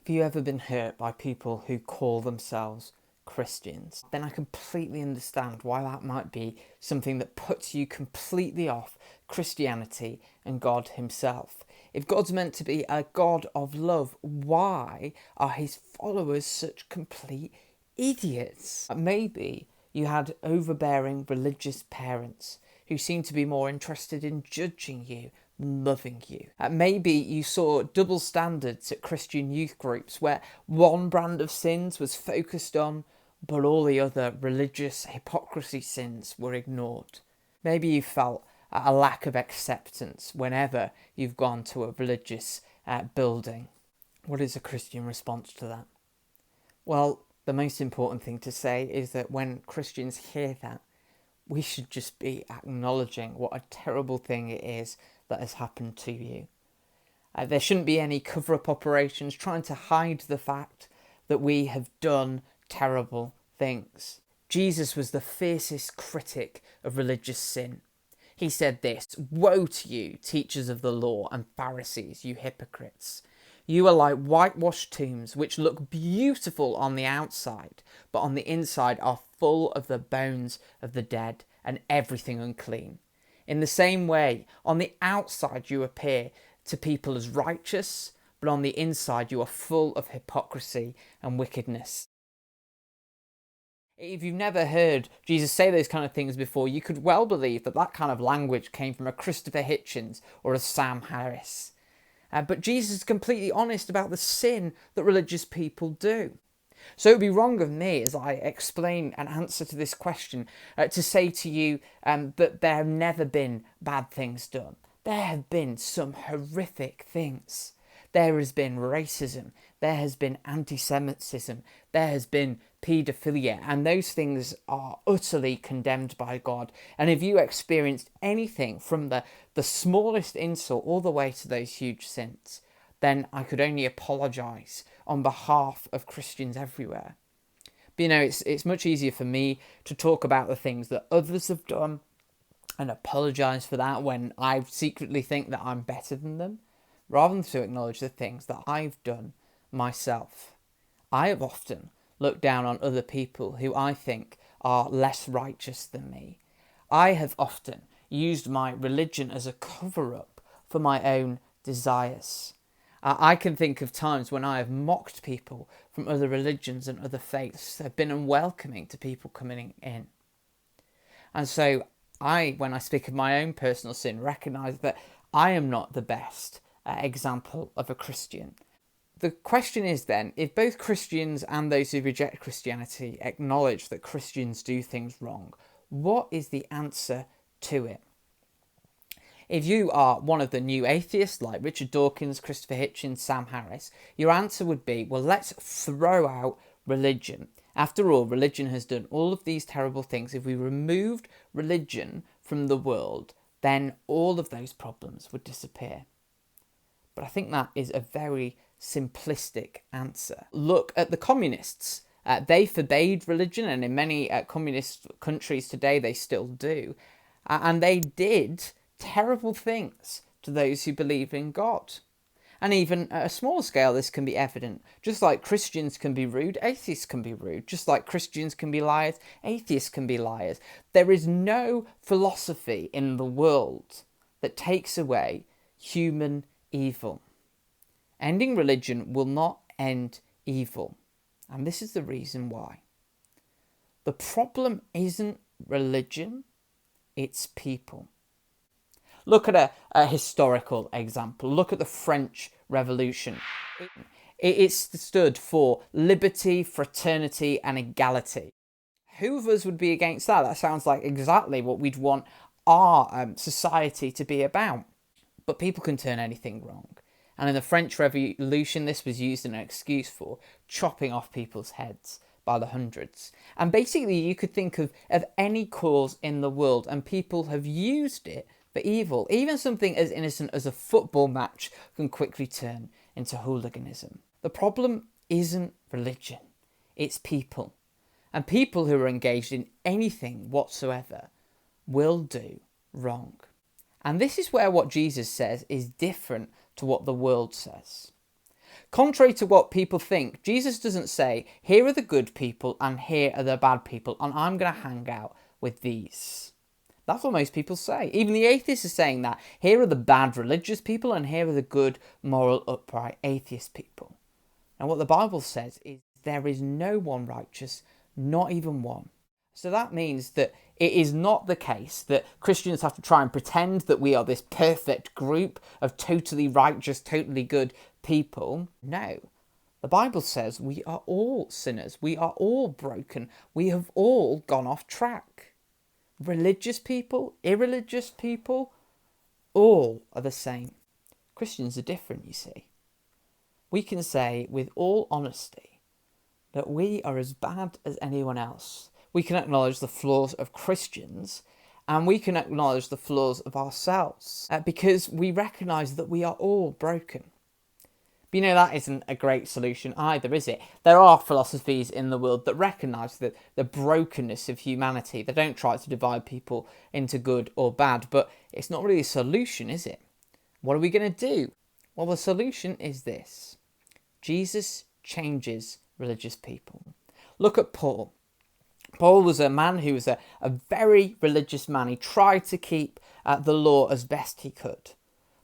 Have you ever been hurt by people who call themselves Christians? Then I completely understand why that might be something that puts you completely off Christianity and God himself. If God's meant to be a God of love, why are his followers such complete idiots? Maybe you had overbearing religious parents who seemed to be more interested in judging you than loving you. Maybe you saw double standards at Christian youth groups where one brand of sins was focused on, but all the other religious hypocrisy sins were ignored. Maybe you felt a lack of acceptance whenever you've gone to a religious building. What is a Christian response to that? Well, the most important thing to say is that when Christians hear that, we should just be acknowledging what a terrible thing it is that has happened to you. There shouldn't be any cover-up operations trying to hide the fact that we have done terrible things. Jesus was the fiercest critic of religious sin. He said this, "Woe to you, teachers of the law and Pharisees, you hypocrites! You are like whitewashed tombs, which look beautiful on the outside, but on the inside are full of the bones of the dead and everything unclean. In the same way, on the outside you appear to people as righteous, but on the inside you are full of hypocrisy and wickedness." If you've never heard Jesus say those kind of things before, you could well believe that that kind of language came from a Christopher Hitchens or a Sam Harris. But Jesus is completely honest about the sin that religious people do. So it would be wrong of me, as I explain an answer to this question, to say to you that there have never been bad things done. There have been some horrific things. There has been racism, there has been anti-Semitism, there has been paedophilia, and those things are utterly condemned by God. And if you experienced anything from the smallest insult all the way to those huge sins, then I could only apologise on behalf of Christians everywhere. But it's much easier for me to talk about the things that others have done and apologise for that when I secretly think that I'm better than them, rather than to acknowledge the things that I've done myself. I have often looked down on other people who I think are less righteous than me. I have often used my religion as a cover-up for my own desires. I can think of times when I have mocked people from other religions and other faiths. Have been unwelcoming to people coming in. And so when I speak of my own personal sin, recognise that I am not the best example of a Christian. The question is then, if both Christians and those who reject Christianity acknowledge that Christians do things wrong, what is the answer to it? If you are one of the new atheists like Richard Dawkins, Christopher Hitchens, Sam Harris, your answer would be, well, let's throw out religion. After all, religion has done all of these terrible things. If we removed religion from the world, then all of those problems would disappear. But I think that is a very simplistic answer. Look at the communists. They forbade religion, and in many communist countries today they still do. And they did terrible things to those who believe in God. And even at a smaller scale, this can be evident. Just like Christians can be rude, atheists can be rude. Just like Christians can be liars, atheists can be liars. There is no philosophy in the world that takes away human evil. Ending religion will not end evil. And this is the reason why. The problem isn't religion, it's people. Look at a historical example. Look at the French Revolution. It stood for liberty, fraternity and equality. Who of us would be against that? That sounds like exactly what we'd want our society to be about. But people can turn anything wrong. And in the French Revolution, this was used as an excuse for chopping off people's heads by the hundreds. And basically, you could think of any cause in the world, and people have used it for evil. Even something as innocent as a football match can quickly turn into hooliganism. The problem isn't religion, it's people. And people who are engaged in anything whatsoever will do wrong. And this is where what Jesus says is different to what the world says. Contrary to what people think, Jesus doesn't say, here are the good people and here are the bad people, and I'm going to hang out with these. That's what most people say. Even the atheists are saying that. Here are the bad religious people and here are the good, moral, upright atheist people. And what the Bible says is there is no one righteous, not even one. So that means that it is not the case that Christians have to try and pretend that we are this perfect group of totally righteous, totally good people. No. The Bible says we are all sinners. We are all broken. We have all gone off track. Religious people, irreligious people, all are the same. Christians are different, you see. We can say with all honesty that we are as bad as anyone else. We can acknowledge the flaws of Christians and we can acknowledge the flaws of ourselves because we recognise that we are all broken. But you know, that isn't a great solution either, is it? There are philosophies in the world that recognise the brokenness of humanity. They don't try to divide people into good or bad, but it's not really a solution, is it? What are we going to do? Well, the solution is this. Jesus changes religious people. Look at Paul. Paul was a man who was a very religious man. He tried to keep the law as best he could.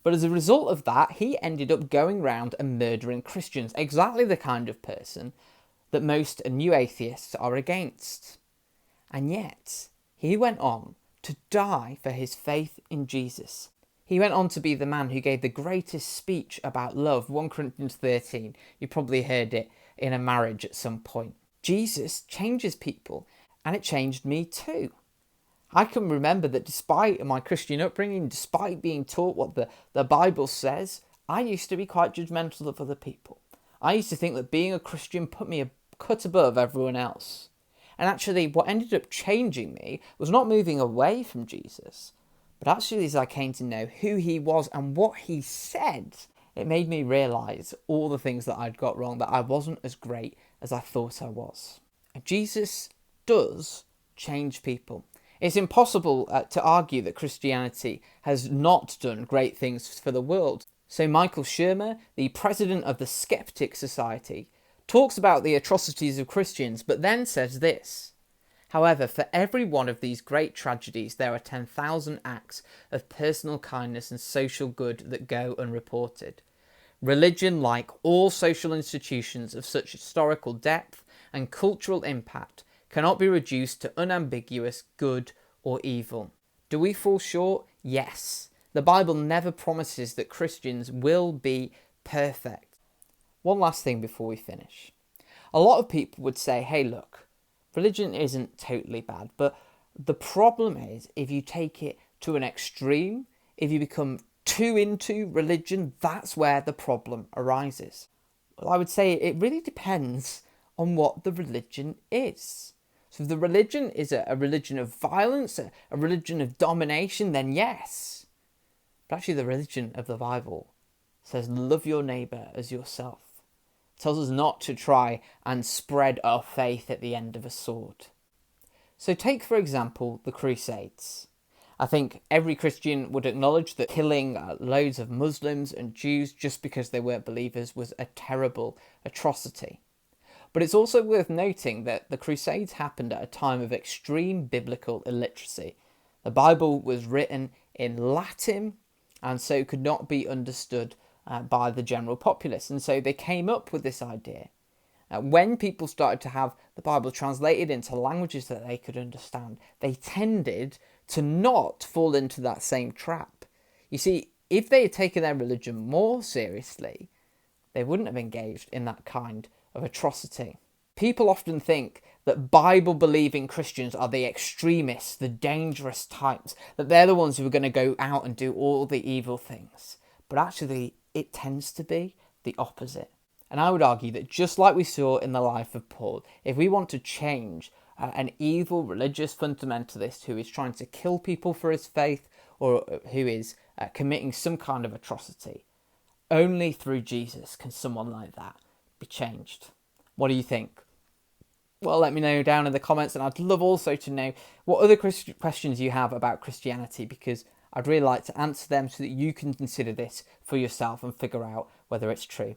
But as a result of that, he ended up going around and murdering Christians, exactly the kind of person that most new atheists are against. And yet, he went on to die for his faith in Jesus. He went on to be the man who gave the greatest speech about love, 1 Corinthians 13. You probably heard it in a marriage at some point. Jesus changes people, and it changed me too. I can remember that despite my Christian upbringing, despite being taught what the Bible says, I used to be quite judgmental of other people. I used to think that being a Christian put me a cut above everyone else. And actually, what ended up changing me was not moving away from Jesus, but actually as I came to know who he was and what he said, it made me realise all the things that I'd got wrong, that I wasn't as great as I thought I was. And Jesus does change people. It's impossible to argue that Christianity has not done great things for the world. So Michael Shermer, the president of the Skeptic Society, talks about the atrocities of Christians, but then says this: however, for every one of these great tragedies, there are 10,000 acts of personal kindness and social good that go unreported. Religion, like all social institutions of such historical depth and cultural impact, cannot be reduced to unambiguous good or evil. Do we fall short? Yes. The Bible never promises that Christians will be perfect. One last thing before we finish. A lot of people would say, hey look, religion isn't totally bad, but the problem is if you take it to an extreme, if you become too into religion, that's where the problem arises. Well, I would say it really depends on what the religion is. So if the religion is a religion of violence, a religion of domination, then yes. But actually the religion of the Bible says love your neighbour as yourself. It tells us not to try and spread our faith at the end of a sword. So take, for example, the Crusades. I think every Christian would acknowledge that killing loads of Muslims and Jews just because they weren't believers was a terrible atrocity. But it's also worth noting that the Crusades happened at a time of extreme biblical illiteracy. The Bible was written in Latin and so could not be understood by the general populace. And so they came up with this idea. When people started to have the Bible translated into languages that they could understand, they tended to not fall into that same trap. You see, if they had taken their religion more seriously, they wouldn't have engaged in that kind of atrocity. People often think that Bible-believing Christians are the extremists, the dangerous types, that they're the ones who are going to go out and do all the evil things. But actually, it tends to be the opposite. And I would argue that just like we saw in the life of Paul, if we want to change an evil religious fundamentalist who is trying to kill people for his faith or who is committing some kind of atrocity, only through Jesus can someone like that be changed. What do you think? Well, let me know down in the comments, and I'd love also to know what other questions you have about Christianity, because I'd really like to answer them so that you can consider this for yourself and figure out whether it's true.